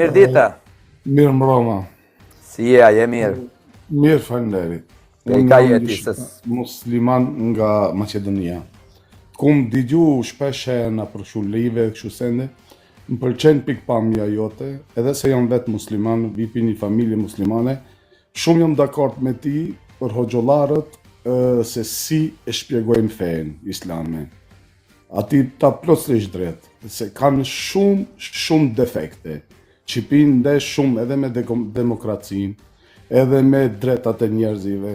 mirë dita. Mirë mbroma. Si je mirë? Mirë faleminderit. E ka jeti musliman nga Maqedonia. Kum digju shpesh në përshu live kështu sende. Më pëlqen pikpamja jote, edhe se jam vetë musliman, vipi një familje muslimane. Shumë jam dakord me ti për hoxhollarët se si e shpjegojnë fen islame. Ati ta plotësisht drejt, se kanë shumë defekte, që pinë ndesh shumë edhe me demokracinë, edhe me drejtat e njerëzive.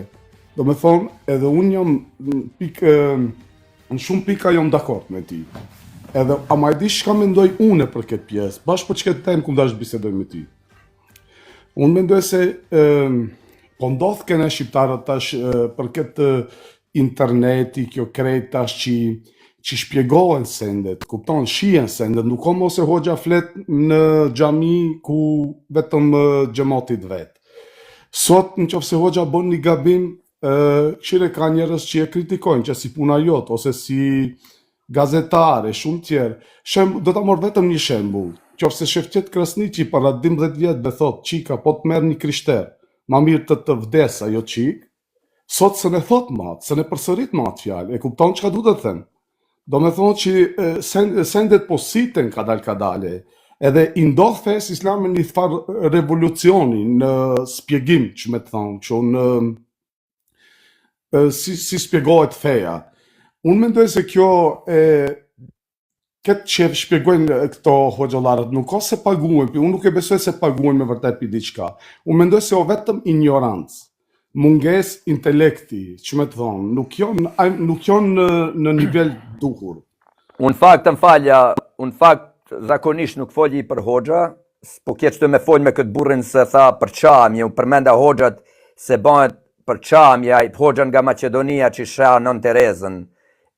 Do me thonë, edhe unë jam në shumë pika jam dakord me ti. Edhe ama e di çka mendoj unë për këtë pjesë, bashkë për çka temë ku dash bisedoj me ti. Unë mendoj se po ndodh kene shqiptarët tash për këtë interneti, kjo krejt tash që shpjegohen sendet, kupton, shihen sendet, nuk ka mos e hoxha flet në xhami ku vetëm xhamatit vet. Sot nëse hoxha bën një gabim, këshire ka njerëz që e kritikojnë, që si puna jot, ose si gazetare, shumë tjerë. Do ta marr vetëm një shembull. Qofse Shevqet Krasniqi para 12 vjetëve thot, qika, po të merr një krishter, ma mirë të vdes ajo qik, sot se ne thot mat, se ne përsërit mat fjalë, e kupton çka duhet të them. Do me thonë që sendet po siten kadale, edhe i ndodh fes islame një farë revolucioni në spjegim, që me të thonë, që si spjegohet feja. Unë mendoj se kjo këtë që shpjegojnë këto hoxhollarët, nuk ka se paguajnë, unë nuk e besoj se paguajnë me vërtet për diçka. Unë mendoj se o vetëm ignorancë, munges intelekti, që me të thonë, nuk janë në nivel duhur. Unë fakt të mfalja, unë fakt zakonisht nuk folji për hoxha, po kjetë të me folj me këtë burrin se tha për qamje, unë përmenda hoxhat se bëhet për qamja, i hoxha nga Maqedonia që shra non Terezën,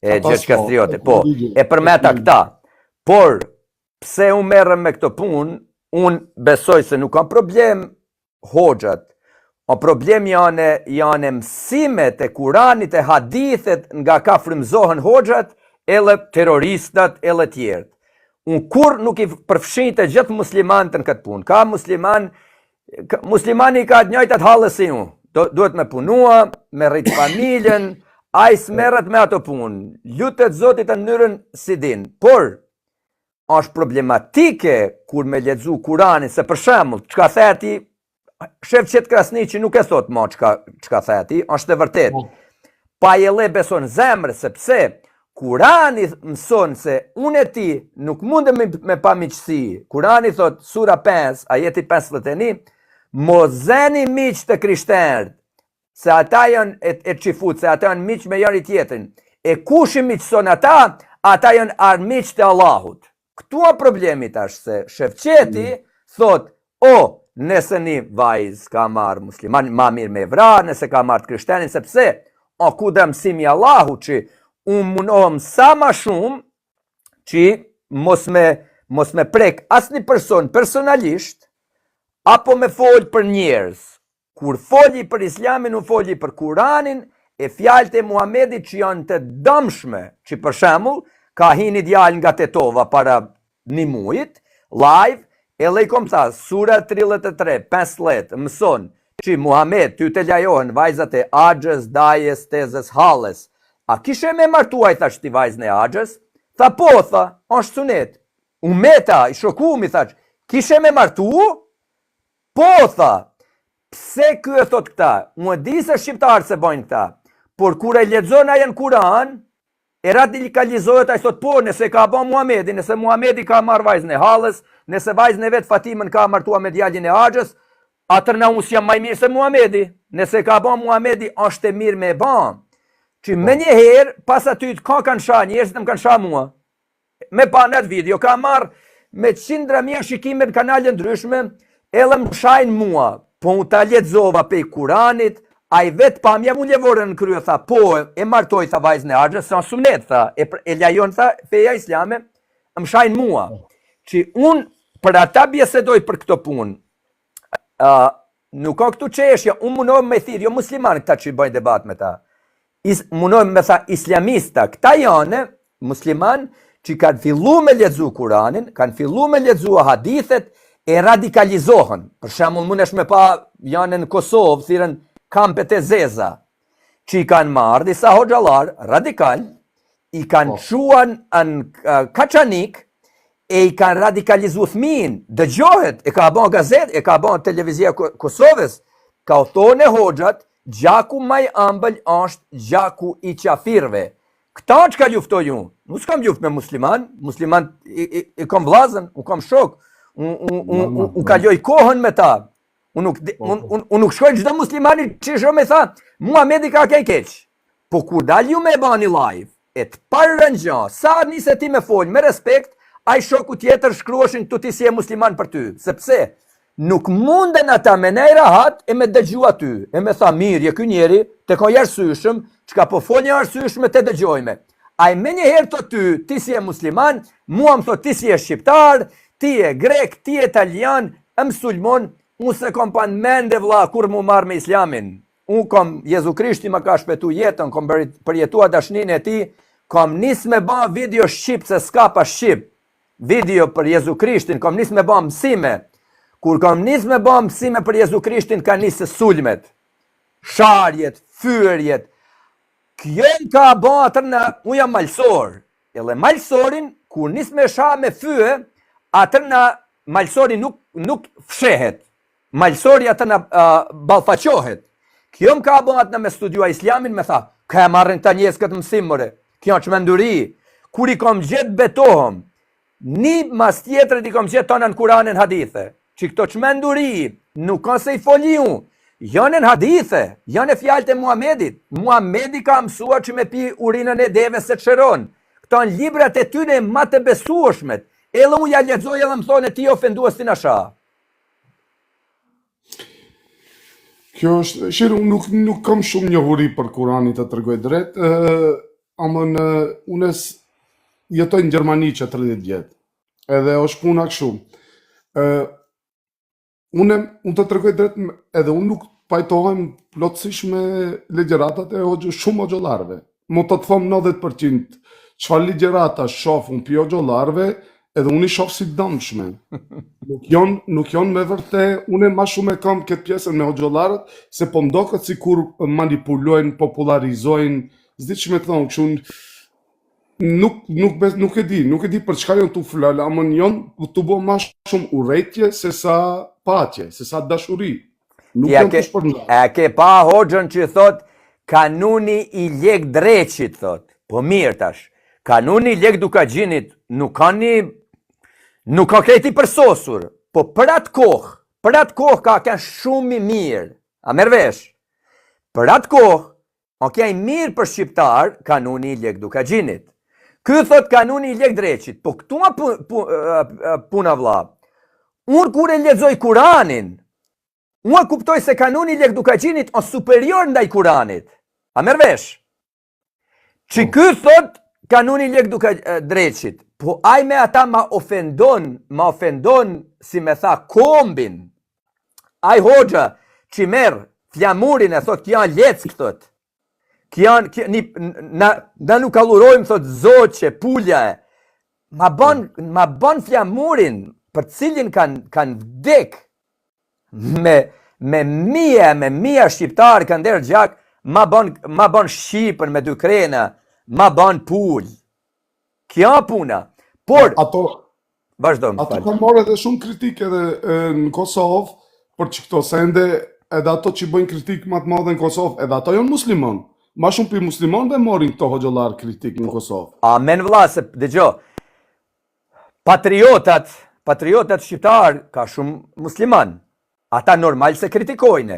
e Gjergj Kastriote, po, e përmeta këta. Por, pse unë merrem me këtë punë, unë besoj se nuk kam problem hoxhat, o problem janë mësimet e Kuranit e hadithet nga ka frymzohen hoxhat, edhe terroristat, edhe tjerët. Unë kur nuk i përfshin të gjithë muslimanët në këtë punë. Ka muslimani ka të njëjtat hallë si unë. Duhet me punua, me rritë familjen, a i smerët me ato punë. Lutet Zotit në mënyrën si din. Por, është problematike kur me lexu Kuranin, se për shembull, çka theti Shevqet Krasniqi nuk e thot ma çka theti, është e vërtet. Pa e le beson zemrë, sepse Kurani mëson se unë e ti nuk mundem me pamiqësi. Kurani thot, sura 5, ajeti 51, mozeni miq të krishterët, se ata janë e qifut, se ata janë miq me njëri tjetrin. E kush i miqson ata janë armiq të Allahut. Këtu a problemi tash se Shevqeti thot, nëse një vajz ka marrë musliman, ma mirë me vrar, nëse ka marrë të krishtenin, sepse, ku dhe mësimi Allahu që unë munohem sa ma shumë që mos me prek asni person personalisht, apo me folj për njerëz. Kur folji për islamin, unë folji për Kuranin, e fjalët e Muhamedit që janë të dëmshme, që për shembull, ka hini djalë nga Tetova para një mujit, live, e lejkom tha, sura 33, 15, mëson që Muhammed ty të lajohen vajzat e Axhës, Dajes, Tezës, Halles. A kishe me martuaj, thash ti vajzën e Axhës? Tha po, tha, është sunet. Umeta, i shokumi, thash, kishe me martu? Po, tha, pse ky e thot këta? Unë di se shqiptarët se bojnë këta, por kur e lexon ajen Kuran, e radikalizohet, a i thot, po, nëse ka ba Muhamedi, nëse Muhamedi ka marrë vajzën e Halles, nëse vajzën e vetë Fatimën ka martua me djalin e Axhës, atër na unë jam maj mirë se Muhamedi. Nëse ka ba Muhamedi, është e mirë me ba. Që me njëherë, pas aty ka kanë sha, njerëzit më kanë sha mua. Me pa në video, ka marrë me qindra mija shikime në kanalën ndryshme, edhe më shajnë mua. Po unë ta lexova pej Kuranit, a i vetë pa mja mu ljevorën në krye, tha, po, e martoj, tha vajzën e Axhës, sa sunet, tha, e lajon, tha, feja islame, më shajnë mua. Që unë, për ata bjesedoj për këto punë, nuk ka këtu qeshja, unë mundohem me thirë, jo musliman këta që i bëjnë debat me ta, mundohem me tha islamista, këta janë musliman që kanë fillu me lexu Kuranin, kanë fillu me lexu hadithet, e radikalizohen. Për shembull, mundesh me pa janë në Kosovë, thirrën kampet e zeza, që i kanë marrë disa hoxhallar radikal, i kanë shuan në Kaçanik, e i kanë radikalizu fëmin, dëgjohet, e ka bën gazet, e ka bën televizia Kosovës, ka u thonë hoxhat, gjaku maj ambël është gjaku i qafirve. Këta që ka luftoj unë? Nuk s'kam luft me musliman i kom vlazën, u kom shok, u kaloj kohën me ta. Unë nuk shkoj çdo muslimani që shumë me tha, Muhamedi ka keq. Po kur dal ju me bani live, e të parë rëngja, sa nise ti me folë, me respekt, ai shoku tjetër shkruashin tu ti si e musliman për ty. Sepse nuk munden ata me nej rahat e me dëgju aty. E me tha mirë, je ky njeri, te ka arsyeshëm, çka po folni arsyeshme te dëgjojme. Ai me njëherë të ti si e musliman, mua më thot ti si e shqiptar, ti e grek, ti e italian, e musulmon, unë se kom pan mende vlla kur mu marrë me islamin. Unë kom, Jezu Krishti më ka shpetu jetën, kom përjetua dashnin e ti, kom nis me ba video shqip se s'ka pa shqip. Video për Jezu Krishtin, kom nis me ba mësime. Kur kom nis me ba mësime për Jezu Krishtin, ka nisë sulmet. Sharjet, fyrjet. Kjo ka ba atër në uja malsor. Edhe malsorin, kur nis me sha me fyë, atër në malsori nuk fshehet. Malsori atër në balfaqohet. Kjo më ka ba atë në me studiua islamin, me tha, ka e marrin të njës këtë mësim, mëre. Kjo që me nduri. Kur i kom gjithë betohëm, një mas tjetër i kom gjithë tonë në Kuranën hadithe, që këto që me nduri, nuk kanë se i foliu, janë në hadithe, janë e fjallët e Muhamedit. Muhamedi ka mësua që me pi urinën e deve se të shëron. Këto në librat e tyne ma të besueshmet. Edhe unë ja lexoj edhe më thonë e ti ofenduas ti në sha. Kjo është, shirë, nuk kam shumë njohuri për Kurani të tregoj drejt, amën unë jetoj në Gjermani që 30 vjetë, edhe është puna kështu. Unë të tregoj drejt, edhe unë nuk pajtohem plotësisht me ligjeratat e shumë hoxhallarëve. Mo të thom 90% çfarë ligjerata shoh unë pi hoxhallarëve, edhe unë i shoh si dëmshme. Nuk janë me vërtet, unë ma shumë e kam këtë pjesën me hoxhallarët, se po ndoket sikur manipulojnë, popularizojnë, s'di që me thonë kështu. Nuk e di për çka janë tu flalë, amën janë tu bo ma shumë urrejtje se sa patje, se sa dashuri. Nuk janë të shpërnda. E ke pa hoxhën që thot, kanuni i lek dreqit, thot. Po mirë tash, kanuni i lek dukagjinit nuk ka kreti përsosur, po për atë kohë ka shumë i mirë. A merr vesh? Për atë kohë, ka i mirë për shqiptar, kanuni i lek dukagjinit. Ky thot kanuni i lek dreqit, po këtu ma puna vlla. Unë kur e lexoj Kuranin, unë kuptoj se kanuni i lek dukagjinit është superior ndaj Kuranit. A merr vesh? Që ky thot kanuni i lek dreqit, po aj me ata ma ofendon, si me tha, kombin. Aj hoxha që merr flamurin e thot kja lec këtot. Na nuk kallurojmë, thot zoqe, pulja e. Ma ban flamurin për cilin kanë vdek me mija shqiptarë kanë derë gjak, ma ban Shqipën me dy krena, ma ban pull. Kja puna. Por, vazhdo më falë. Ato kanë marrë edhe shumë kritik edhe në Kosovë, për që këto sende, edhe ato që bëjnë kritik më të madhe në Kosovë, edhe ato janë musliman. Ma shumë për musliman dhe morin këto hoxhallar kritik në Kosovë. Amen vlla, se dëgjo, patriotat shqiptar ka shumë musliman. Ata normal se kritikojnë.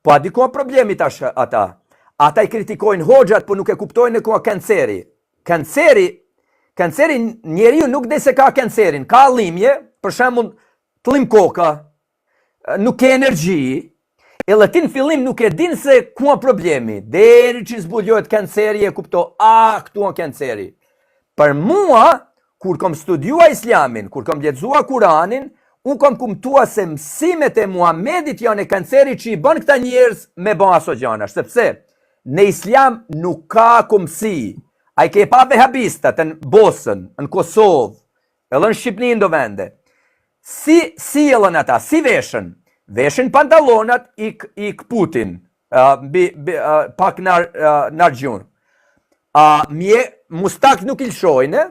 Po a di ku problemi tash ata? Ata i kritikojnë hoxhat, po nuk e kuptojnë ku kanceri. Kanceri njeriu nuk dhe se ka kancerin, ka llimje, për shembull, të llim koka, nuk ke energji. Edhe ti në fillim nuk e din se ku problemi. Deri që zbulohet kanceri e kupto, këtu kanceri. Për mua, kur kom studiua islamin, kur kom lexua Kuranin, unë kom kumtua se mësimet e Muhamedit janë e kanceri që i bën këta njerëz me bën aso gjana. Sepse në islam nuk ka kumsi. A i ke pa vehabistat në Bosën, në Kosovë, edhe në Shqipni ndo vende. si sjellën ata, si veshën? Veshin pantallonat i kputin, pak nargjun. Mustak nuk i lëshojnë,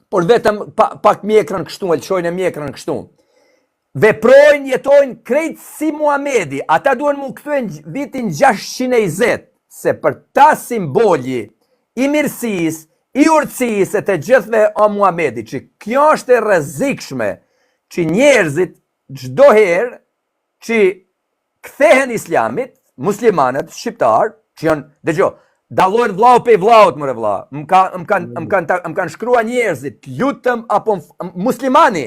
por vetëm pak mjekrën kështu, e lëshojnë mjekrën kështu. Veprojnë, jetojnë krejt si Muhamedi. Ata duen mu këthuen vitin 620, se për ta simboli i mirësis, i urtësis e të gjithve o Muhamedi, që kjo është e rrezikshme, që njerëzit çdo herë që kthehen islamit, muslimanët, shqiptar, që janë, dëgjo, dallojnë vllau pe vlaut, mëre vlla. Më kanë shkrua njerëzit, lutëm apo muslimani,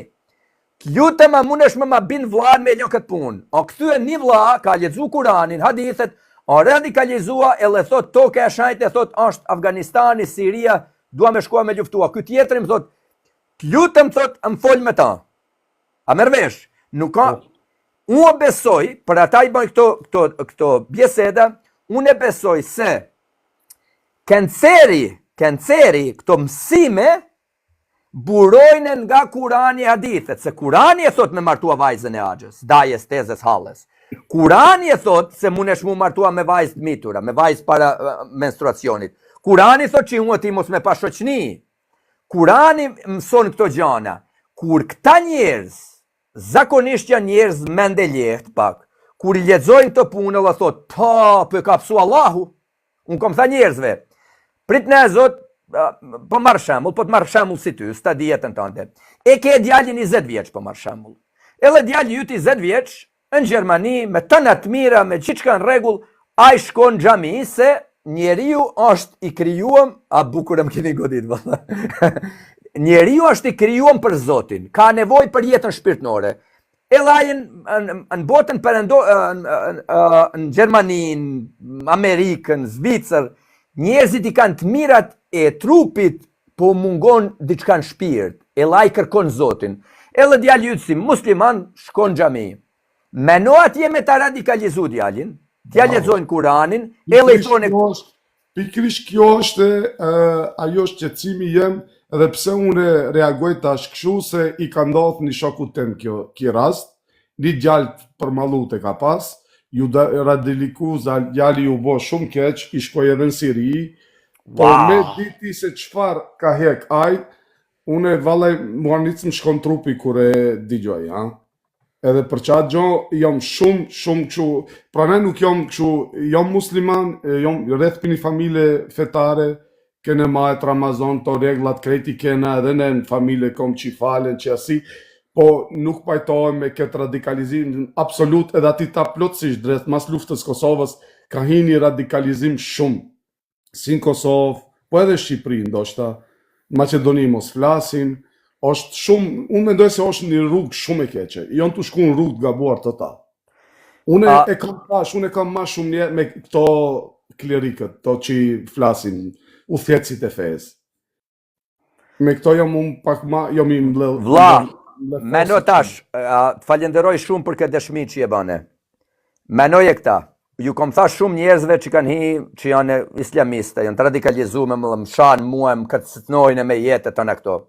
lutëm a munesh me ma bin vlan me ljo këtë punë. O këthyen një vlla, ka lexu Kuranin, hadithet, o radikalizua e le thot toke e shajt e thot është Afganistani, Siria, dua me shkua me luftua. Ky tjetëri më thot, lutëm thot më fol me ta. A mervesh, nuk ka, unë besoj, për ata i bëj këto bjeseda, unë e besoj se kenceri, këto mësime, burojnë nga Kurani e hadithet, se Kurani e thot me martua vajzën e axhës, dajes, tezës, halles. Kurani e thot se munesh mu martua me vajzë të mitura, me vajzë para menstruacionit. Kurani thot që unë ti mos me pa shoqni. Kurani mëson këto gjana. Kur këta njerëz, zakonisht janë njerëz mende lehtë pak, kur i lexojnë këto punë, dhe thot, po e ka psu Allahu. Unë kom tha njerëzve, prit ne zot, po marrë shembull, po të marrë shembull si ty, sta dietën tënde. E ke djalin 20 vjeç, po marrë shembull. Edhe djali jut 20 vjeç, në Gjermani, me tëna të mira, me gjithçka në rregull, ai shkon në xhami se njeriu është i krijuar, a bukur më keni godit valla. Njeriu është i krijuar për Zotin, ka nevojë për jetën shpirtërore. Edhe ai në botën në Gjermani, në Amerikën, Zvicër, njerëzit i kanë të mirat e trupit, po mungon diçka në shpirt. Edhe ai kërkon Zotin. Edhe djali yt si musliman shkon në xhami. Meno atje me ta radikalizu djalin, t'ja lexojnë Kuranin, edhe i thonë pikërisht kjo është ajo shqetësimi jem, edhe pse unë reagoj tash kështu se i ka ndodhur një shokut tem kjo rast, një djalë përmallute ka pas, ju radikalizu, djali u bo shumë keq, i shkoi edhe në Siri, por me diti se çfarë ka hek ai, unë vallai mua nic më shkon trupi kur e dëgjoj, ha. Edhe për qatë gjo, jam shumë këshu, pra ne nuk jam këshu, jam musliman, jam rreth për një familje fetare, kene majt Ramazan, to reglat kreti kena, edhe ne në familje kom që i falen, që asi, po nuk pajtojmë me këtë radikalizim, absolut, edhe ati ta plotësisht, drejt mas luftës Kosovës, ka hini radikalizim shumë, si në Kosovë, po edhe Shqipëri, ndoshta, Macedoni mos flasin, është shumë, unë mendoj se është një rrugë shumë e keqe, janë të shku në rrugë të gabuar total. Unë e kam ma shumë një me këto klerikët, to që flasin, udhëhecit e fesë. Me këto jam unë pak ma, jam i mbledh. Vlla, meno tash, të falenderoj shumë për këtë dëshmi që je bane. Menoj e këta, ju kom tha shumë njerëzve që kanë hi, që janë islamiste, janë të radikalizu me më shanë mua, më këtë sëtnojnë me jetë të në këto.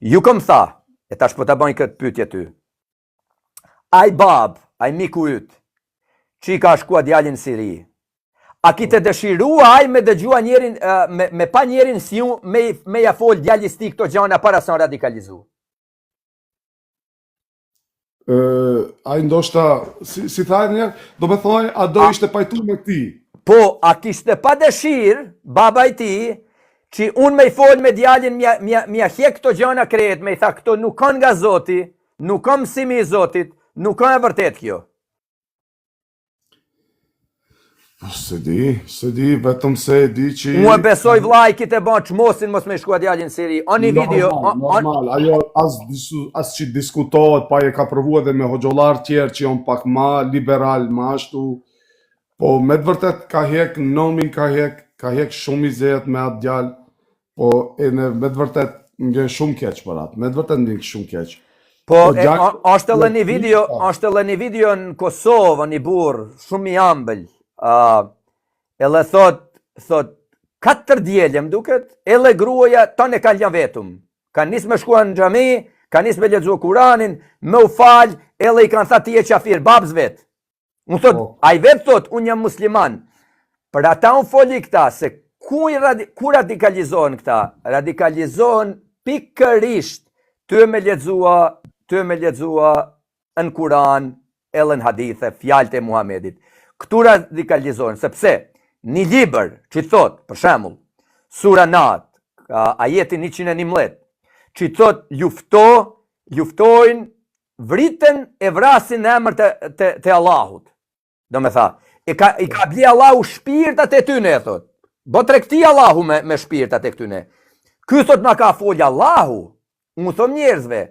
Ju kom tha, e tash po të bëjnë këtë pyetje ty. Ai bab, ai miku yt, që i ka shkua djalin në Siri, a ki të dëshirua ai me dëgjua njerin, me pa njerin si ju, me ja fol djalis ti këto gjana para sa në radikalizu? Ai ndoshta, si thaj njerë, do me thoj, a do ishte pajtu me ti? Po, a kishte pa dëshirë, baba i ti, që unë me i folë me djalin, mja hjek këto gjana krejet, me i tha këto nuk kanë nga Zoti, nuk kanë mësimi i Zotit, nuk kanë e vërtet kjo. Se di, vetëm se di që... Mua besoj vlaj kite ban që mosin mos me shkua djalin në Siri. O një video... Normal, ajo as që diskutohet, pa e ka përvu edhe me hoxollar tjerë që janë pak ma liberal, ma ashtu, po me të vërtet ka hek, nomin ka hek shumë i zet me atë djalë, po e me të vërtet më gjenë shumë keq për atë, me të vërtet më gjenë shumë keq. Po, është edhe një video në Kosovë, një burë, shumë i ambël, edhe thot, 4 djelje më duket, edhe gruaja tonë e ka lja vetum. Ka nisë me shkua në xhami, ka nis me lexu Kuranin, me u fal, edhe i kanë thënë ti je qafir, babs vet. Unë thot, ai vet thot, unë jam musliman. Për ata unë foli këta, se ku radikalizohen këta? Radikalizohen pikërisht ty me lexua në Kuran, edhe në hadithe, fjalët e Muhamedit. Këtu radikalizohen, sepse një libër që thot, për shembull, Sura Nat, ajetin 111, që thot luftojnë, vriten e vrasin në emër të Allahut. Do me tha, i ka bli Allahu shpirtat e tyne, thot. Bo tregti Allahu me shpirtat e këtyne. Ky thot na ka folja Allahu, unë thom njerëzve,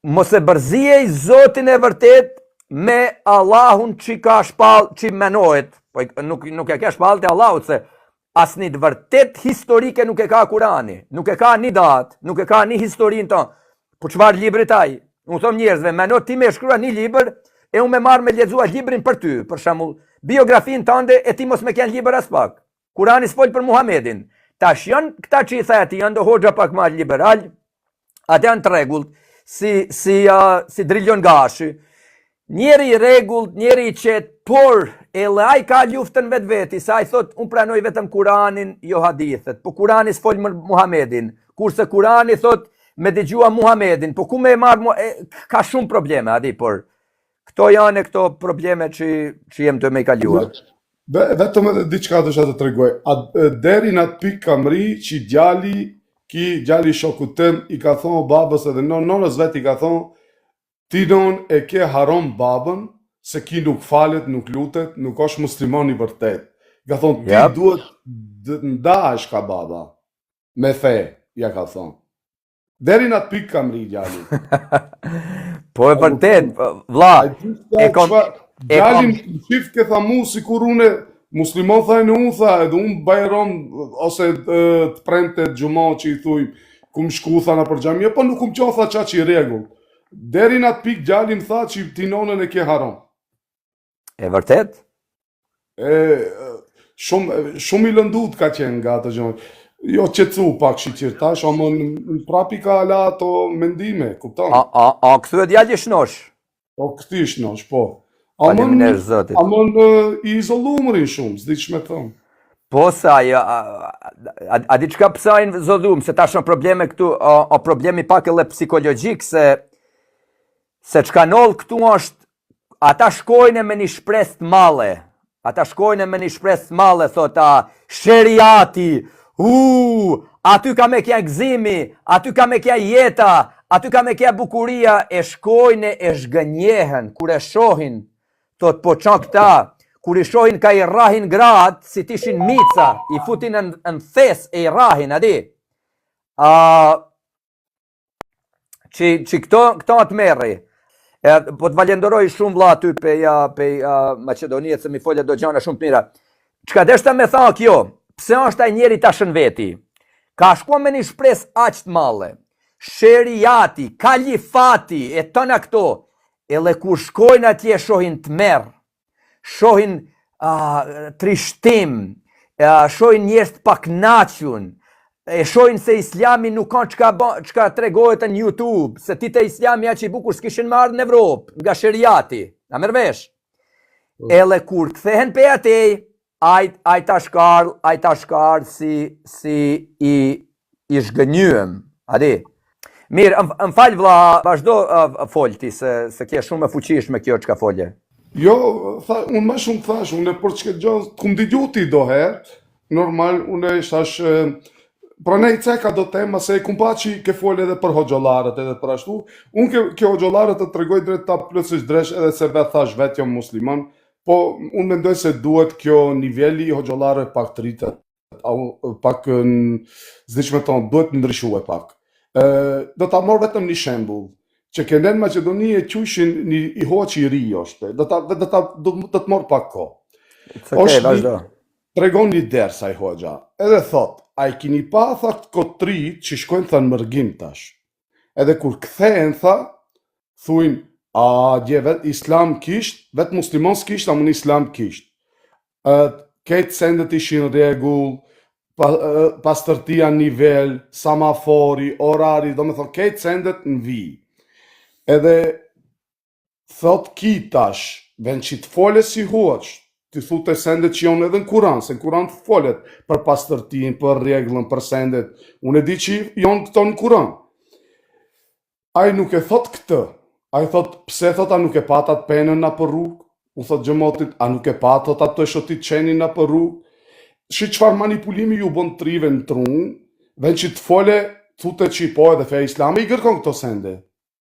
mos e bërzijej Zotin e vërtet me Allahun që ka shpall, që menohet, po nuk e ka shpall të Allahut, se asnjë të vërtet historike nuk e ka Kurani, nuk e ka një datë, nuk e ka një historinë tonë. Po çfarë libri taj? Unë thom njerëzve, meno ti me shkrua një libër, e unë me marrë me lexua librin për ty, për shembull, biografinë tënde e ti mos me kjen libër as pak. Kurani s'fol për Muhamedin. Tash janë këta që i thaj ati, janë do hoxha pak ma liberal, atë janë të regullt, si Driljon Gashi, njeri i regullt, njeri i qetë, por edhe ai ka luftën vetë veti, sa ai thot, unë pranoj vetëm Kuranin, jo hadithet, po Kurani s'fol më Muhamedin, kurse Kurani thot, me dëgjua Muhamedin, po ku me marrë, ka shumë probleme, adi, por këto janë e këto probleme që jem të me i kaluar. Vetëm edhe diçka dësha të tregoj. Deri në atë pikë kam ri që djali shokut tem i ka thonë babës edhe nonës vet i ka thonë ti non e ke haron babën se ki nuk falet, nuk lutet, nuk është musliman i vërtet. Ka thonë ti duhet ndahesh ka baba me fe, ja ka thonë. Deri në atë pikë kam ri djali. Po e vërtet, vlla, djalin shif ke tha mu si kur une muslimon tha e në unë tha edhe unë bajron ose të premte gjuma që i thuj kum shku tha në për gjamje, po nuk kum qo tha qa që i regull. Deri në atë pikë djalin tha që ti nonën e ke haron. E vërtet? Shumë i lëndut ka qenë nga të gjënë. Jo qecu pak shqyqir tash, ama në prapi ka ala ato mendime, kupton? A këtu e djalli shnosh? Po këti shnosh, po. Faleminderit Zotit. Amon i izolumërin shumë, s'di që me thëmë. Po sa, a di qka pësajnë zodhum, se ta shumë probleme këtu, o problemi pak edhe psikologjik, se qka nollë këtu është, ata shkojnë me një shpresë të male, thota, sheriati, aty ka me kja gëzimi, aty ka me kja jeta, aty ka me kja bukuria, e shkojnë e shgënjehen, kur e shohin, thot po qa këta, kur i shohin ka i rahin gratë, si tishin mica, i futin në thes e i rahin, adi. Që këto atë merri. Po të valenderoj shumë vlla aty pe Maqedonijet, se mi folja do gjana shumë të mira. Çka deshta me tha kjo, pse është ai njeri tashën veti? Ka shkuar me një shpresë aq të madhe. Sheriati, kalifati, e tëna këto, edhe kur shkojnë atje shohin të merë, shohin trishtim, shohin njerëz të paknaqur, e shohin se Islami nuk ka çka tregohet në YouTube, se ti te Islami aq i bukur s'kishin marrë në Evropë, nga sheriati, na merr vesh. Edhe kur kthehen pe atej, ai tashkar si i zhgënjyem, adi. Mirë, më falë vlla, vazhdo folti, se kje shumë e fuqishme kjo që ka folje. Jo, unë më shumë thash, unë për që këtë gjënë, kum digjuti do herë, normal, unë ishtash, pra ne i ceka do tema, se kum pa që ke folje edhe për hoxolarët edhe për ashtu, unë ke hoxolarët të tregoj drejt ta plësish dresh edhe se vetë thash vetë jam musliman, po unë mendoj se duhet kjo nivelli hoxolarë pak të rritet, pak, zdishme tonë, duhet ndryshu e pak. Do ta marr vetëm një shembull, që kënë në Maqedoni e qyshin i hoqë i ri është, do të marr pak kohë. Okej, vazhdo. Tregon një dersa i hoxha, edhe thot, a i kini pa thakt kotri që shkojnë thënë mërgim tash. Edhe kur kthehen tha, thuin, a dje vetë islam kisht, vetë muslimon s'kisht, a mun islam kisht. Këtë sendet ishin regull, pastërtia nivel, samafori, orari, do me thonë, kejtë sendet në vi. Edhe thot ki tash, ven që të fole si huaq, të thute sendet që jonë edhe në Kuran, se në Kuran të folet për pastërtin, për reglën, për sendet, unë e di që jonë këto në Kuran. Ai nuk e thot këtë, ai thot, pse thot a nuk e patat penën na për rrugë, u thot xhamotit, a nuk e patat ato shotit qenin na për rrugë, shi qfar manipulimi ju bon trive në trunë, ven që të fole, thute që i po edhe feja islame i kërkon këto sende.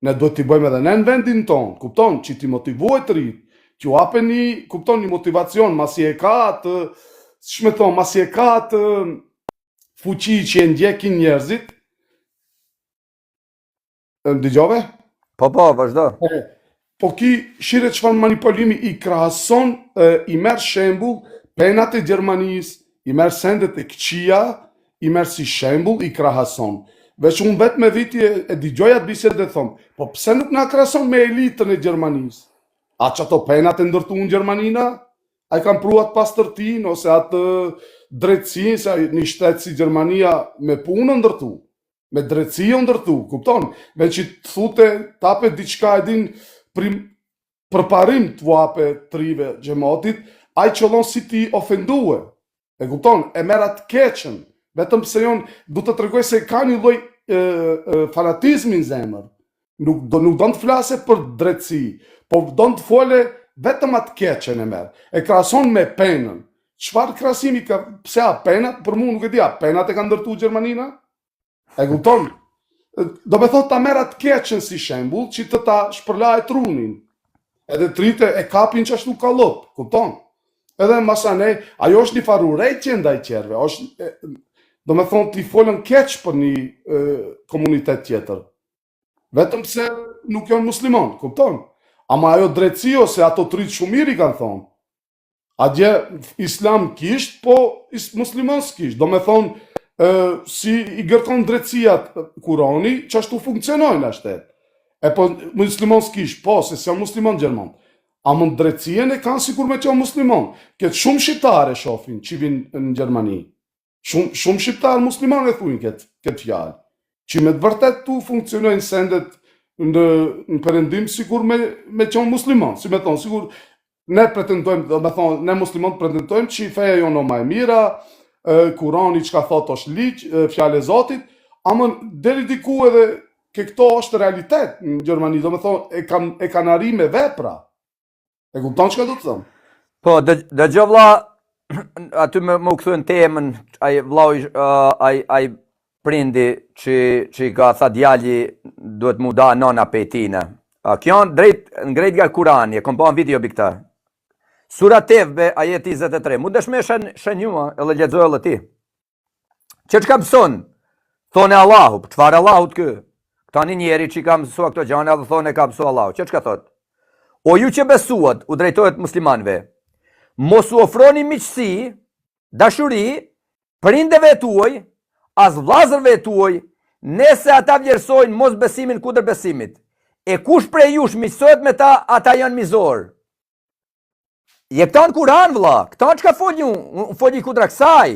Ne duhet t'i bëjmë edhe ne në vendin tonë, kupton, që t'i motivuaj të rritë, që u hape një motivacion, masi e ka të, shme thonë, masi e ka të fuqi që e ndjekin njerëzit. Dëgjove? Po, vazhdo. Po ki shire çfarë manipulimi i krahason, i merr shembull penat e Gjermanisë, i merr sendet e këqija, i merr si shembull, i krahason. Veç unë vetë me viti e dëgjoj atë bisedë dhe thomë, po pse nuk na krahason me elitën e Gjermanisë? A që ato penat e ndërtu në Gjermanina? A i kanë pru atë pastërtin, ose atë drejtësin, se një shtetë si Gjermania me punë ndërtu, me drejtësi ndërtu, kupton? Me që të thute, tape diçka e din përparim të vape trive gjematit, a i qëllon si ti ofendue, e kupton? E mera të keqen, vetëm pse jonë du të tregoj se ka një lloj fanatizmi në zemër, nuk do të flase për drejtësi, po do të fole vetëm atë keqen e merë. E krahason me penën. Çfarë krahasimi ka, pse a penat, për mua nuk e di, a penat e ka ndërtu Gjermanina? E kupton? Do me thot ta merr atë keqen si shembull, që të ta shpërlajë trunin. Edhe trite e kapin qashtu kallop, kupton? Edhe masanej, ajo është një farë urrejtje ndaj tjerëve, do me thonë t'i folën keq për një komunitet tjetër. Vetëm pse nuk janë muslimon, kupton? Ama ajo drejtësi ose ato të rritë shumiri kanë thonë. Adje islam kisht, po muslimon s'kisht. Do me thonë, si i gërkon drejtësijat Kurani, që ashtu funksionojnë ashtet. E po muslimon s'kisht, po, se si janë muslimon gjermon. Ama në drejtësien e kanë sikur me që janë muslimon. Këtë shumë shqiptare shofin që vinë në Gjermani. Shumë shqiptarë muslimon e thuin këtë fjalë. Që me të vërtet tu funksionojnë sendet në perëndim sigur me qenë muslimon, si me thonë, sigur ne pretendojmë, do me thonë, ne muslimon pretendojmë që feja jonë o ma e mira, Kurani që ka thot është ligj, fjale Zotit, ama deri diku edhe këto është realitet në Gjermani, do me thonë, e kanë arri me vepra. E kupton çka do të thëmë? Po, dëgjoj vlla, aty më u kthyen temën, ai vllau ai prindi që ka tha djali duhet mu da nona pe tina. Kjo në drejt nga Kurani, e kom pa në video bi këta. Sura Tevbe, ajeti 23. Mu dëshme shenjua, e le lexoj edhe ti. Çka mëson? Thone Allahu, çfarë Allahu të kë? Këta një njeri që ka mësua këto gjane, edhe thone ka mësua Allahu. Çka thot? O ju që besuat, u drejtohet muslimanve, mos u ofroni miqësi, dashuri, prindeve tuaj, as vllazërve tuaj, nëse ata vlerësojnë mos besimin kundër besimit. E kush prej jush miqësohet me ta, ata janë mizor. Je këta në Kuran, vlla, këta që ka folju, folji kundra kësaj.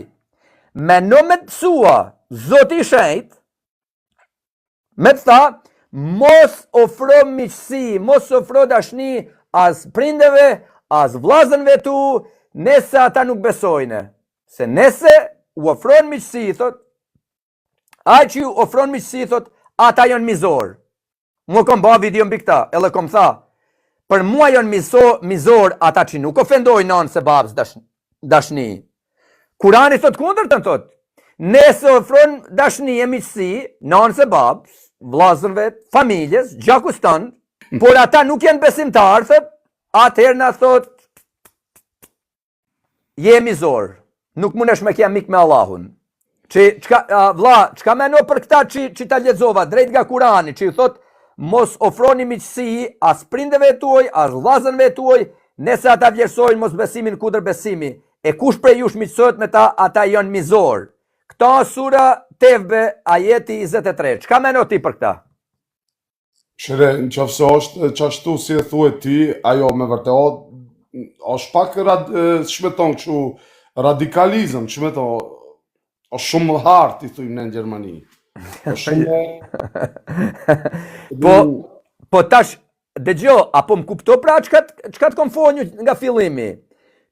Me në me të pësua, Zoti i Shenjtë, me të tha, mos ofro miqësi, mos ofro dashni as prindeve, as vllazënve tu, nëse ata nuk besojnë. Se nëse u ofron miqësi, thot, ai që ju ofron miqësi, thot, ata janë mizor. Mua kom ba video mbi këta, edhe kom tha, për mua janë mizor ata që nuk ofendojnë nanë se babës dashni. Kurani thot kundërtën, thot, nëse ofron dashni e miqësi, nanë se babës, vllazërve, familjes, gjakus tënë, por ata nuk janë besimtarë, thot, atëherë na thot, je mizor, nuk mundesh me kja mik me Allahun. Vlla, çka meno për këta që ta lexova drejt nga Kurani, që i thot, mos ofroni miqësi as prindeve tuaj, as vllazërve tuaj, nëse ata vlerësojnë mos besimin kundër besimi. E kush prej jush miqësohet me ta, ata janë mizor. Këta sura Tevbe, ajeti 23. Çka meno ti për këta? Shire, në qofse është qashtu si e thuet ti, ajo me vërtet, është pak shmeton kështu radikalizëm, shmeton, është shumë hartë, i thujmë ne në Gjermani. Është shumë... Po tash, dëgjo, apo më kupto pra çka të kom folur nga fillimi.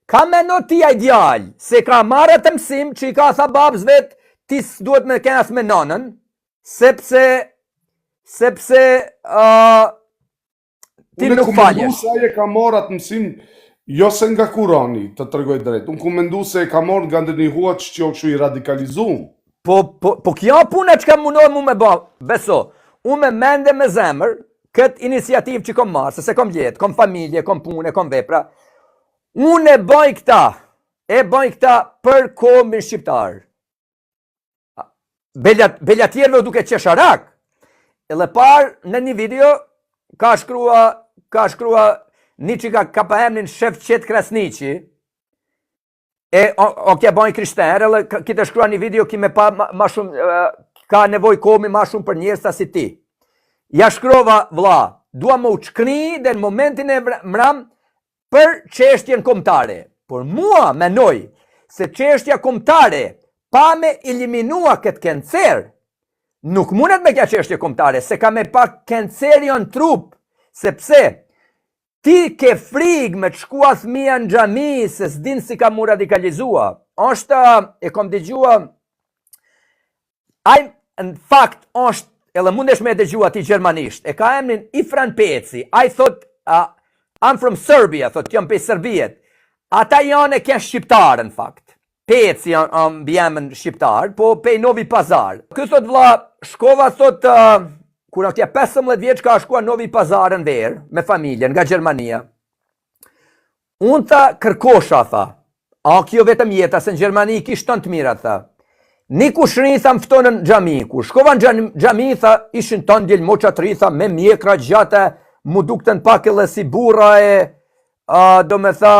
Ka meno ti ai djalë se ka marrë të mësim që i ka tha babës vet, ti s'duhet me kenas me nonën, sepse ti nuk faljesh. Unë e ka marrë atë mësim, jo se nga Kurani, të tregoj drejt. Unë ku mendu se e ka marrë nga ndonjë huaç që është i radikalizuar. Po kjo puna çka mundohem mu me bë, beso. Unë me mende me zemër këtë iniciativë që kom marrë, se kom jetë, kom familje, kom punë, kom vepra. Unë e bëj këta për kombin shqiptar. Belja tjerëve duke qesharak. Edhe parë në një video ka shkrua një që ka pa emnin Shefqet Krasniqi, o kja bëjnë krishterë, edhe kite shkrua një video ki me pa ma shumë, ka nevoj komi ma shumë për njerëz si ti. Ja shkrova, vlla, dua më uçkni dhe në momentin e mram për çështjen kombëtare. Por mua menoj se çështja kombëtare pa me eliminua këtë kancer, nuk mundet me kja çështje kombëtare, se ka me pa kancerion trup, sepse ti ke frikë me të shkua fëmija në xhami se s'din si ka mu radikalizua. Është, e kom dëgjua, ai në fakt është, edhe mundesh me dëgjua ti gjermanisht, e ka emrin Ifran Peci, ai thot, I'm from Serbia, thot, jam pe Serbiet. Ata janë e kja shqiptarë në fakt. Peci janë bjemën shqiptarë, po pe Novi Pazar. Ky thot vlla, shkova thot, kur atje 15 vjeç ka shkuar Novi Pazar në verë, me familjen, nga Gjermania. Unë tha, kërkosha, tha, kjo vetëm jeta, se në Gjermani kishton të mira, tha. Një kushri, tha, më ftonën në xhami, kur shkova në xhami, tha, ishin tonë djelë moqatri, tha, me mjekra gjate, mu dukten pak edhe si burra do me tha,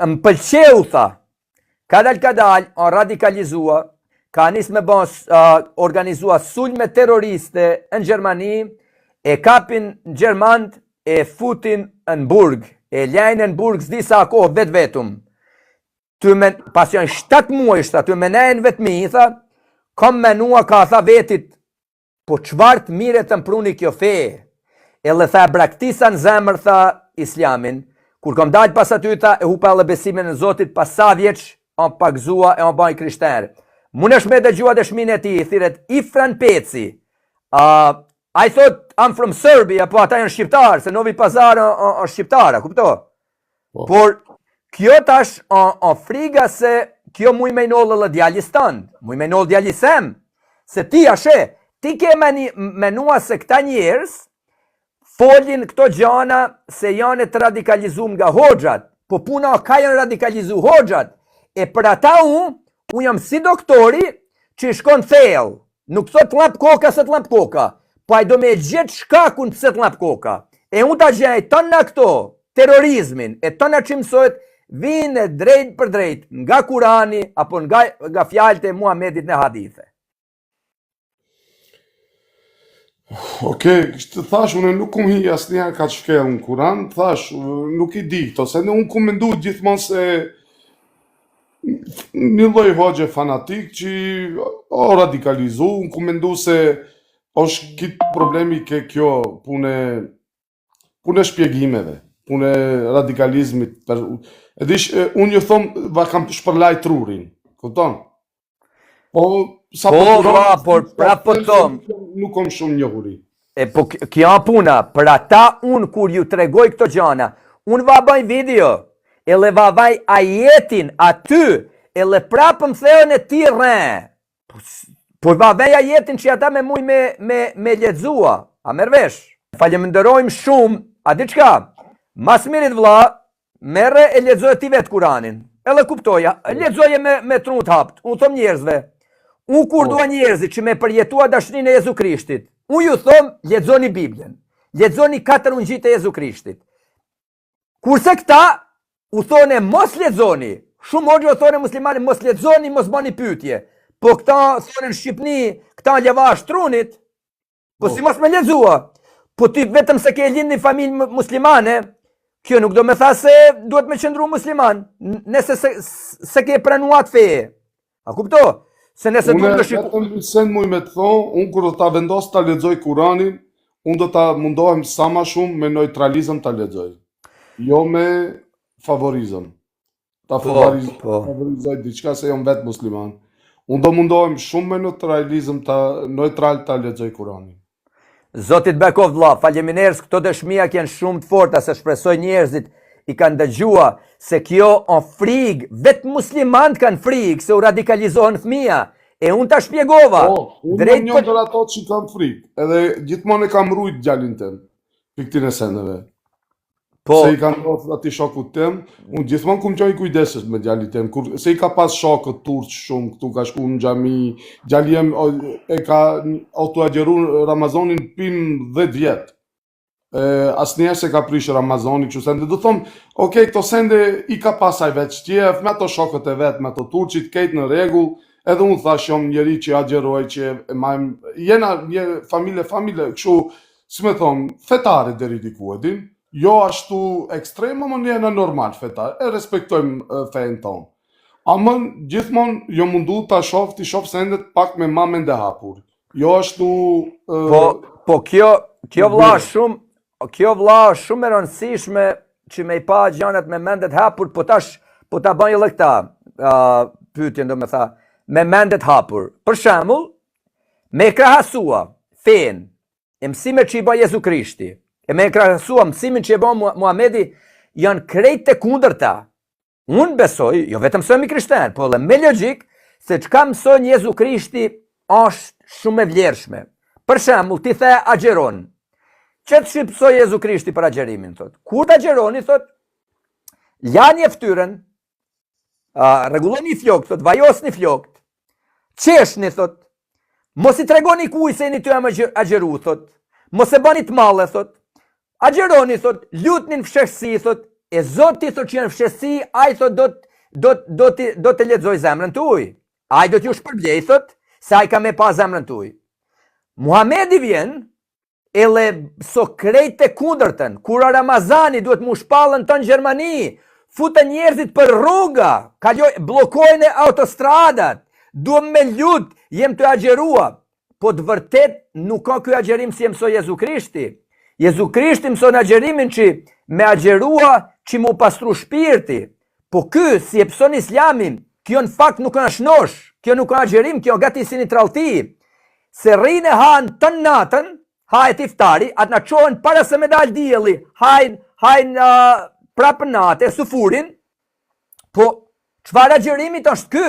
më pëlqeu, tha, kadal, radikalizua, ka nis me organizua sulme terroriste në Gjermani, e kapin në Gjermant, e futin në burg, e lajnë në burg s'di sa kohë vetum. Pas janë 7 muaj, ty menajnë vetëmi, tha, kom menua ka tha vetit, po çfarë të mire të mpruni kjo fe, edhe tha braktisa në zemër, tha, islamin, kur kom dalë pas aty, tha, e hupa edhe besimin në Zotit, pas sa vjeç, on pagzua e on baj krishterë. Munesh me dëgjua dëshmin e ti, thiret Ifran Peci, I thought I'm from Serbia, po ata janë shqiptarë, se Novi Pazar është shqiptara, kupto? Por, kjo tash friga se kjo mu i mejnollë dhe djallis tënë, mu i mejnollë djallisem, se ti ashe, ti ke menua se këta njerës folin këto gjana se janë të radikalizum nga hoxhat, po puna ka janë radikalizu hoxhat, e për ata unë jam si doktori që i shkon thellë, nuk thot t'lap koka se t'lap koka, po a i do me gjithë shkakun pëse t'lap koka, e unë ta gjej tonë në këto, terrorizmin, e tonë në që mësojt, vinë drejt për drejt nga Kurani apo nga fjalët e Muhamedit në hadithe. Okej, të thash, unë nuk kum hi asnjëherë ka shkel në Kuran, thash, nuk i di këto, se unë kum mendu gjithmonë se një lloj hoxhe fanatik që o radikalizu, unë kum mendu se është kitë problemi ke kjo pune shpjegimeve, pune radikalizmit. E dish, unë ju thomë, va kam shpërlaj trurin, këton? Por prapë tomë. Nuk kom shumë njohuri. Po kjo puna, për ata unë kur ju tregoj këto gjana, unë va bëj video, ele va vaj ajetin aty, ele prapë më theon e ti rren. Por va vaj ajetin që ata me muj me lexua, a mervesh? Faleminderojmë shumë, a di çka? Mas mirit vlla, merre e lexoje ti vetë Kuranin. Edhe kuptoja, lexoje me trut hapt. Unë thom njerëzve, unë kur dua njerëzit që me përjetua dashnin e Jezu Krishtit, unë ju thom, lexoni Biblën, lexoni 4 ungjit e Jezu Krishtit. Kurse këta, u thone mos lexoni, shumë hoxha u thone muslimani mos lexoni, mos bani pyetje. Po këta thone në Shqipni, këta lavash trunit, po si mos me lexua. Po ti vetëm se ke lind një familje muslimane, kjo nuk do me tha se duhet me qëndru musliman, nëse se ke pranuat feje. A kupto? Se nëse Unë duhet të vetëm sen muj me të thonë, unë kur do ta vendos ta lexoj Kuranin, unë do ta mundohem sa ma shumë me neutralizëm ta lexoj. Jo me favorizëm. Ta favorizoj diçka se jam vetë musliman. Unë do mundohem shumë me neutralizëm neutral ta lexoj Kuranin. Zotit bekov vlla, faleminderit, këto dëshmia janë shumë të forta se shpresoj njerëzit i kanë dëgjua se kjo o frikë, vetë muslimanët kanë frikë se u radikalizohen fëmija. E unë ta shpjegova. Unë jam një ndër ato që kam frikë, edhe gjithmonë e kam rujt djalin tem, piktin e seneve. Se i ka ndodhur ati shokut tem, unë gjithmonë kum qoj kujdeses me djalin tem, se i ka pas shokët turq shumë, këtu ka shku në xhami, djali jem e ka autoagjeru Ramazanin pin 10 vjetë. Asnjëherë se ka prish Ramazani, kështu sende, do thom, okay, këto sende i ka pasaj vetë shtjef, me ato shokët e vetë, me ato turqit, kejtë në regull, edhe unë thash jam njeri që agjeroj, që jena një familje, kështu, si me thonë, fetare deri diku edin, jo ashtu ekstrem, ama njena normal fetare, e respektojmë fejnë tonë. Amën, gjithmonë, jo mundu ta shof, ti shof sendet pak me mamen dhe hapur. Jo ashtu... Po kjo vlla shumë e rëndësishme që me i pa gjanat me mendet hapur, po ta bëj edhe këta pyetjen, do me tha, me mendet hapur. Për shembull, me krahasua fen, e mësimet që i bën Jezu Krishti, e me krahasua mësimin që i bën Muhamedi, janë krejt të kundërta. Unë besoj, jo vetëm se jam i krishterë, po edhe me logjik, se çka mëson Jezu Krishti është shumë e vlerëshme. Për shembull, ti the agjeron. Që të shqipsoj Jezu Krishti për agjerimin, thot. Kur të agjeroni, thot, lani e ftyrën, rregulloni flokët, thot, vajosni flokët, qeshni, thot, mos i tregoni kuj se jeni ty jam agjeru, thot, mos e bani të malle, thot, agjeroni, thot, lutni në fshehsi, thot, e Zoti thot që janë fshehsi, ai thot do të lexoj zemrën tuaj. Ai do t'ju shpërblej, thot, se ai ka me pa zemrën tuaj. Muhamedi vjen, ele so krejt e kundërtën, kur Ramazani duhet mu shpallën të në Gjermani, futën njerëzit për rruga, blokojnë autostradat, duhem me lut, jem të agjerua, po të vërtet nuk ka kjo agjerim si mësoj Jezu Krishti. Jezu Krishti mëson agjerimin që me agjerua që mu pastru shpirti, po ky si e pëson islamin, kjo në fakt nuk është nosh, kjo nuk ka agjerim, kjo gati si një trallti, se rrinë e hanë të natën, hajt iftari, atë në qohen para se me dal dielli, hajnë prapë natë, sufurin, po çfarë agjerimit është ky?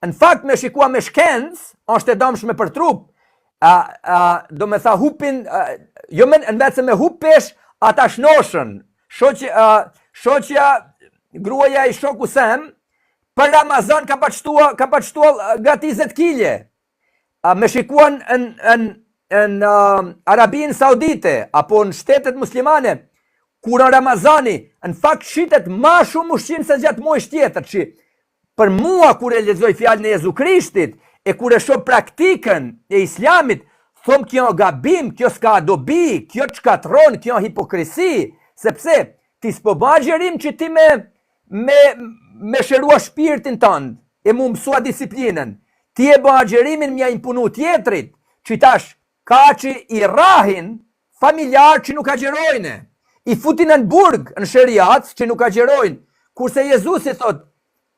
Në fakt me shikua me shkencë, është e domshme për trup, do me tha hupin, jo në vetë se me hup pesh, ata shnoshën, shoqja, gruaja i shoku sem, për Ramazan ka paqshtua gati 20 kile, me shikuan në Arabinë Saudite, apo në shtetet muslimane, kur në Ramazani, në fakt shitet ma shumë ushqim se gjatë muajsh tjetër, që për mua kur e lexoj fjalën e Jezu Krishtit, e kur e shoh praktikën e islamit, thom kjo gabim, kjo s'ka dobi, kjo çkatron, kjo hipokrisi, sepse ti s'po bë agjerim që ti me shërua shpirtin tënd, e mu mësua disiplinën. Ti e bë agjerimin mja impunu tjetrit, që tash ka që i rahin familjar që nuk agjerojnë, i futin në burg, në shëriat që nuk agjerojnë, kurse Jezusi thot,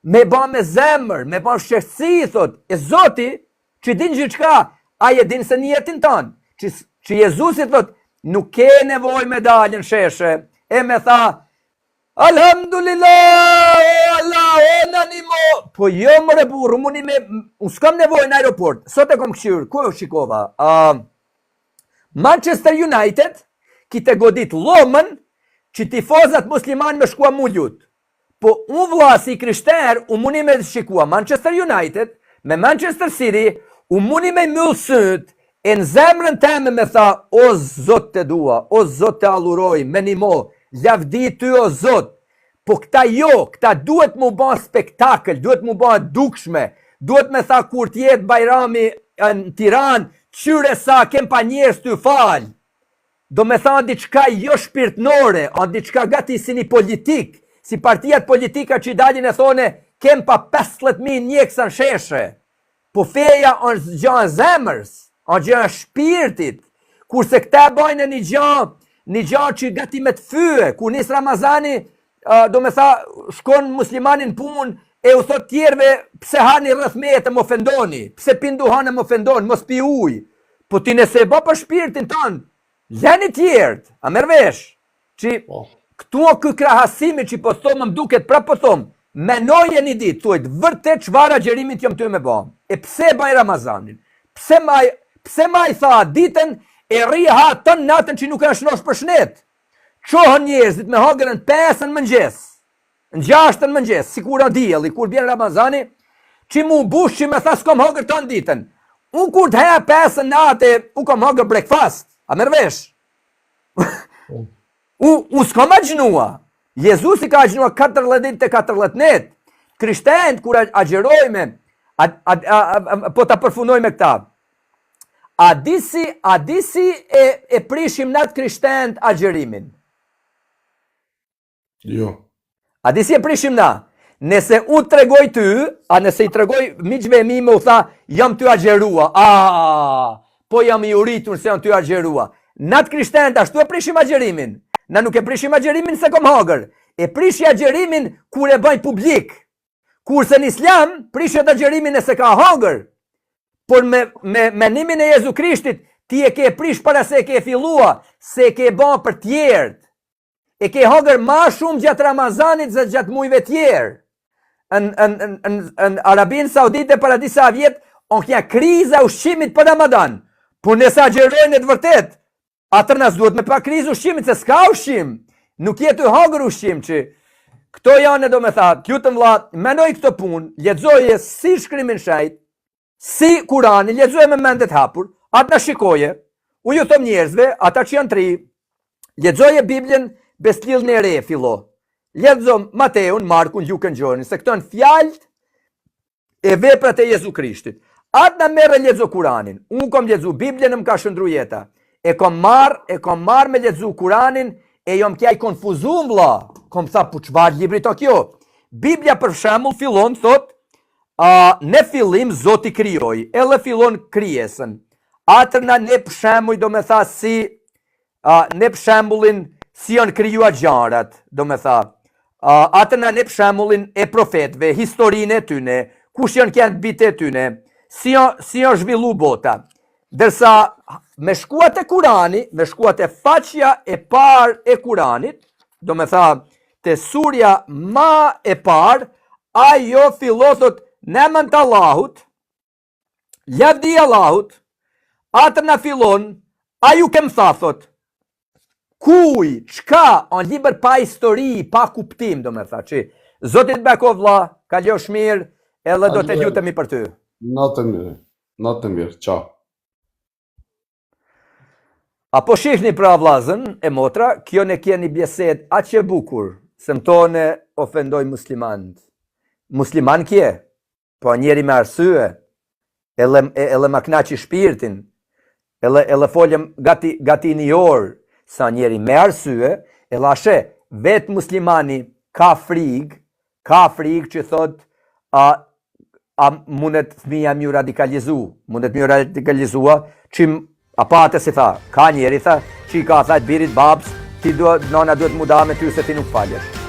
me ba me zemër, me ba shqetësi, thot, e Zoti, që din gjithçka, a je din se një jetin tanë, që Jezusi thot, nuk ke nevoj me dalën sheshe, e me tha, Alhamdulillah, Allah, ona një mo, po jo më reburë, unë s'kam nevoj në aeroport, sot e kom këshyrë, ku e shikova, Manchester United, ki te godit lomën, që tifozat musliman me shkua mu lutë. Po unë vlla si krishter, unë muni me shikua Manchester United, me Manchester City, unë muni me myllë syt, e në zemrën teme me tha, o Zot të dua, o Zot të alluroj, me një mo, lavdi ty o Zot, po këta jo, këta duhet mu ba spektakl, duhet mu ba dukshme, duhet me tha kur tjetë Bajrami në Tiran, qyre sa kem pa njerës të falë, do me tha diçka jo shpirtnore, a diçka gati si një politik, si partijat politika që dalin e thone, kem pa 15.000 njeksa në sheshe. Po feja është gjë e zemrës, është gjë e shpirtit. Kurse këta bajnë një gjë që gati me të fyë, kur nis Ramazani, do me tha, shkon muslimanin punë, e u thot tjerve, pse hani rreth meje të më ofendoni, pse pindu hanë më ofendoni, mos pi ujë. Po ti nëse e bë për shpirtin tënë, leni tjertë, a mervesh, që këtu kë krahasimi që po thomë më duket prap po thomë, menoje një ditë, thuajt, vërtet çfarë agjerimit jam ty me bë. E pse baj Ramazanin? Pse maj tha ditën e rri ha tën natën që nuk e shnosh për shnet? Qohën njerëzit me hagërën 5 në mëngjes, në 6 në mëngjes, si kur a dielli, kur bjen Ramazani, që mu bush që me tha s'kom hagër tën ditën. Unë kur të heja 5 në natë, u kom hagër breakfast, a mervesh? U s'kom agjnua. Jezusi ka agjnua 14 ditë të 14 net. Krishterët kur agjerojme, po ta përfundoj me këta. A disi e prishim natë krishterët agjerimin? Jo. A disi e prishim na? Nëse u të tregoj ty, a nëse i tregoj miqve e mi me u tha, jam ty agjerua. Po jam i uritur se jam ty agjerua. Natë krishterët ashtu e prishim agjerimin. Na nuk e prishim agjerimin se kom hagër. E prishi agjerimin kur e bëjnë publik. Kurse në Islam, prishet agjerimin e se ka hagër. Por me menimin e Jezu Krishtit, ti e ke prish para se e ke fillua, se e ke bën për tjerët. E ke hagër ma shumë gjatë Ramazanit se gjatë mujve tjerë. Në Arabinë Saudite para disa vjetë, on kja kriza ushqimit për Ramadan. Por nëse agjerojnë e të vërtet, atër nësë duhet me pa krizë ushqimit, se s'ka ushqim. Nuk jetë hagër ushqim që këto janë do me tha, kjo të vlla, menoj këto punë, lexoje si shkrimin shajt, si Kurani, lexoje me mendet hapur, atë në shikoje, u ju thom njerëzve, ata që janë tri, lexoje Biblën Bestlidhjen e re fillo. Lexo Mateun, Markun, Lukën, Gjonin, se këto janë fjalët e veprat e Jezu Krishtit. Atë në merre lexo Kuranin. Unë kom lexu Biblën, më ka shëndru jeta. E kom marr me lexu Kuranin, e jom kja i konfuzum vlla. Kom tha, po çfarë libri to kjo? Biblia për shembull fillon thot, në fillim Zoti krijoi, edhe fillon krijesën. Atër ne për shembull do me tha si ne për shembullin si janë krijuar gjarat, do me tha. Atër ne për shembullin e profetëve, historinë e tyne, kush janë kënë bitë e tyne, si janë zhvillu bota. Dërsa me shkuat e Kurani, me shkuat e faqja e par e Kuranit, do me tha, të surja ma e par, ajo fillothot në emën të Allahut, lavdi Allahut, atër në fillon, a ju kem thot, kuj, qka, on liber pa histori, pa kuptim, do me tha, që Zotit beko vlla, ka ljosh mirë, edhe do të lutemi për ty. Natë mirë, qa. Apo shihni pra vllazën e motra, kjo ne kjeni bjesed aq e bukur, se më tone ofendoj muslimant. Musliman kje, po njeri me arsye, ele ma knaqi shpirtin, ele foljem gati një orë, sa njeri me arsye, ele ashe, vetë muslimani ka frigë që thot, a mundet fëmija mjë radikalizua, që a pa atë si tha, ka njeri tha, që i ka thajt birit babës, ti nona duhet mu da me ty se ti nuk faljesh.